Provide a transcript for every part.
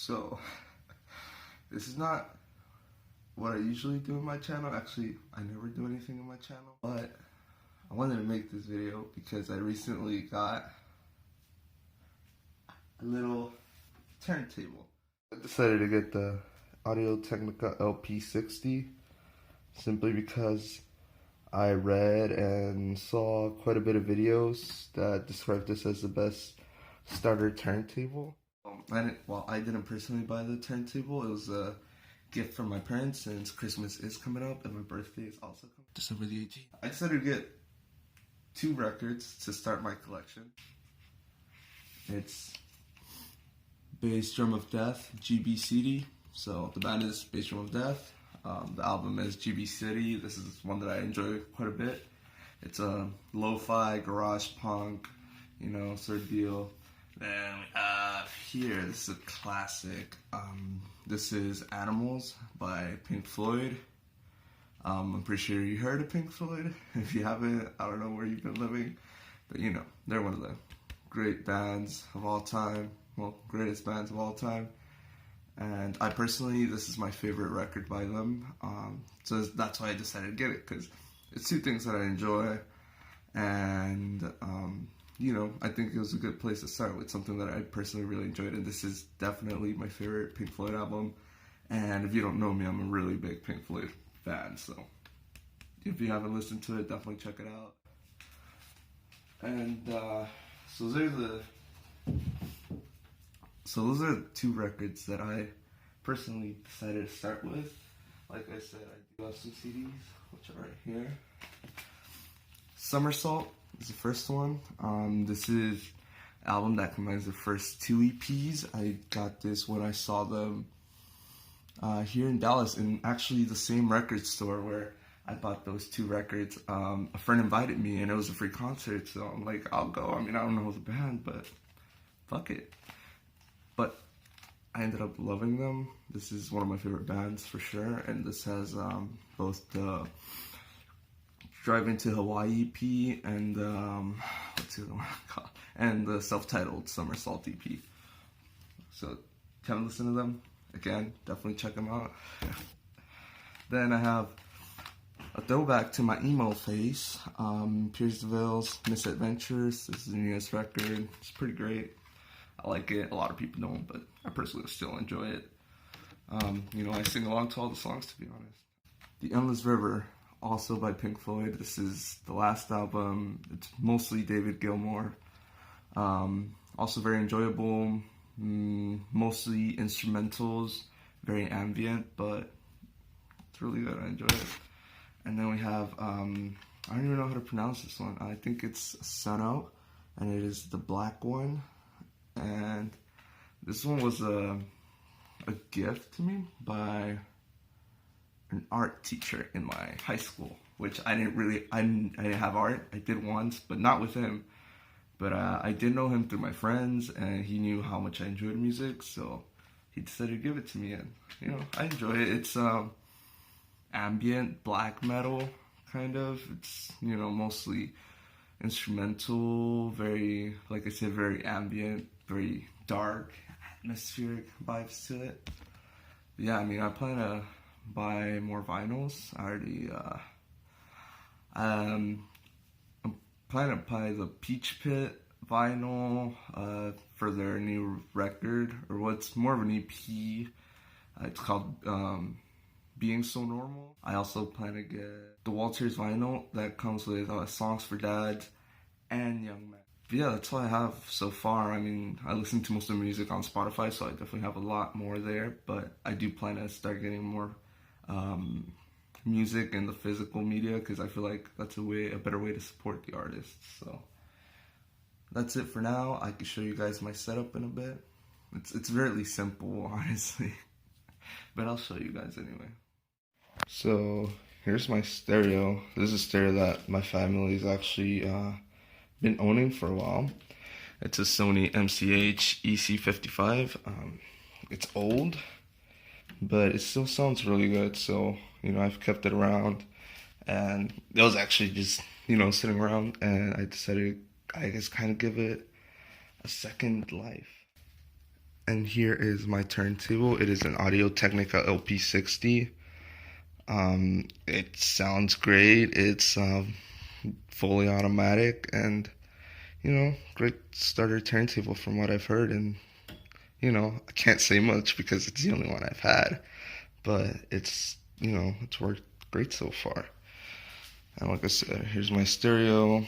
So, this is not what I usually do in my channel. Actually, I never do anything in my channel. But I wanted to make this video because I recently got a little turntable. I decided to get the Audio-Technica LP60 simply because I read and saw quite a bit of videos that described this as the best starter turntable. I didn't personally buy the turntable. It was a gift from my parents since Christmas is coming up and my birthday is also coming up, December the 18th. I decided to get 2 records to start my collection. It's Bass Drum of Death, GB City. So the band is Bass Drum of Death. The album is GB City. This is one that I enjoy quite a bit. It's a lo-fi, garage punk, sort of deal. Then we have here, this is a classic. This is Animals by Pink Floyd. I'm pretty sure you heard of Pink Floyd. If you haven't, I don't know where you've been living. But they're one of the great bands of all time. Well, greatest bands of all time. And I personally, this is my favorite record by them. So that's why I decided to get it, because it's 2 things that I enjoy. And, I think it was a good place to start with something that I personally really enjoyed. And this is definitely my favorite Pink Floyd album. And if you don't know me, I'm a really big Pink Floyd fan. So if you haven't listened to it, definitely check it out. And so those are the 2 records that I personally decided to start with. Like I said, I do have some CDs, which are right here. Somersault is the first one. This is an album that combines the first 2 EPs. I got this when I saw them here in Dallas, in actually the same record store where I bought those 2 records. A friend invited me and it was a free concert, so I'm like, I'll go. I mean, I don't know the band, but fuck it. But I ended up loving them. This is one of my favorite bands for sure, and this has both the Driving to Hawaii EP and what's the other one called? And the self-titled Somersault EP. So, haven't listened to them? Again, definitely check them out. Then I have a throwback to my emo phase. Piers DeVille's Misadventures. This is the newest record. It's pretty great. I like it. A lot of people don't, but I personally still enjoy it. I sing along to all the songs, to be honest. The Endless River, also by Pink Floyd. This is the last album. It's mostly David Gilmour. Also very enjoyable. Mostly instrumentals. Very ambient, but it's really good. I enjoy it. And then we have, I don't even know how to pronounce this one. I think it's Sun Out, and it is the black one. And this one was a gift to me by an art teacher in my high school, which I didn't have art. I did once, but not with him. But I did know him through my friends, and he knew how much I enjoyed music, so he decided to give it to me, and I enjoy it. It's ambient black metal kind of. It's mostly instrumental, very, like I said, very ambient, very dark, atmospheric vibes to it. But yeah, I plan to buy more vinyls. I already, I'm planning to buy the Peach Pit vinyl for their new record, or what's more of an EP. It's called Being So Normal. I also plan to get the Walters vinyl that comes with Songs for Dads and Young Men. But yeah, that's all I have so far. I listen to most of the music on Spotify, so I definitely have a lot more there, but I do plan to start getting more music in the physical media, because I feel like that's a better way to support the artists. So that's it for now. I can show you guys my setup in a bit. It's really simple, honestly, but I'll show you guys anyway. So here's my stereo. This is a stereo that my family's actually been owning for a while. It's a Sony MCH EC55. It's old, but it still sounds really good, so I've kept it around, and it was actually just sitting around, and I decided, I guess, kind of give it a second life. And here is my turntable. It is an Audio-Technica LP60. It sounds great. It's fully automatic and, great starter turntable from what I've heard. And, I can't say much because it's the only one I've had, but it's worked great so far. And like I said, here's my stereo.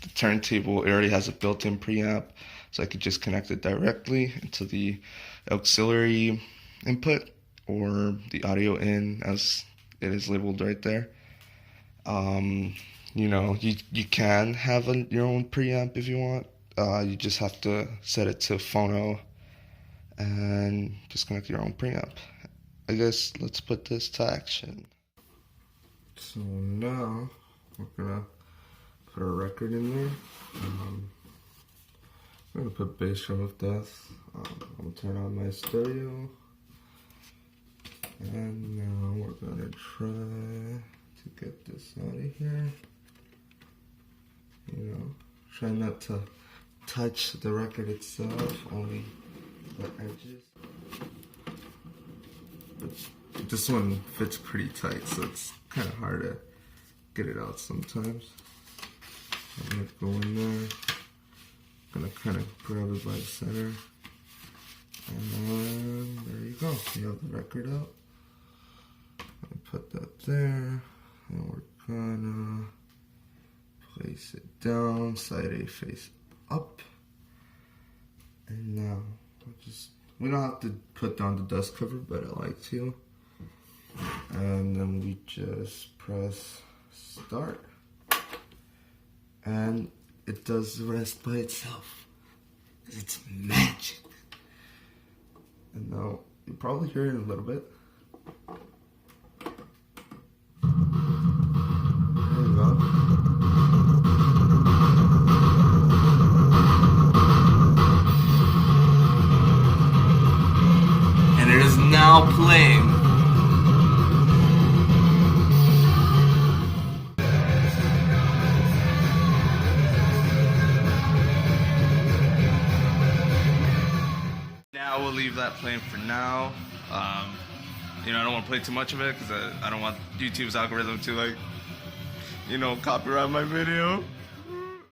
The turntable, it already has a built-in preamp, so I could just connect it directly into the auxiliary input or the audio in, as it is labeled right there. You can have your own preamp if you want. You just have to set it to phono and just connect your own preamp. I guess let's put this to action. So now we're gonna put a record in there. I'm gonna put Bass Drum of Death. I'm gonna turn on my stereo. And now we're gonna try to get this out of here. Try not to touch the record itself, only the edges. But this one fits pretty tight, so it's kind of hard to get it out sometimes. I'm gonna go in there. I'm gonna kind of grab it by the center. And there you go. You have the record out. Put that there, and we're gonna place it down, side A face up. And now we don't have to put down the dust cover, but I like to. And then we just press start, and it does the rest by itself. It's magic. And now you'll probably hear it in a little bit. And it is now playing. Now we'll leave that playing for now. I don't want to play too much of it because I don't want YouTube's algorithm to copyright my video.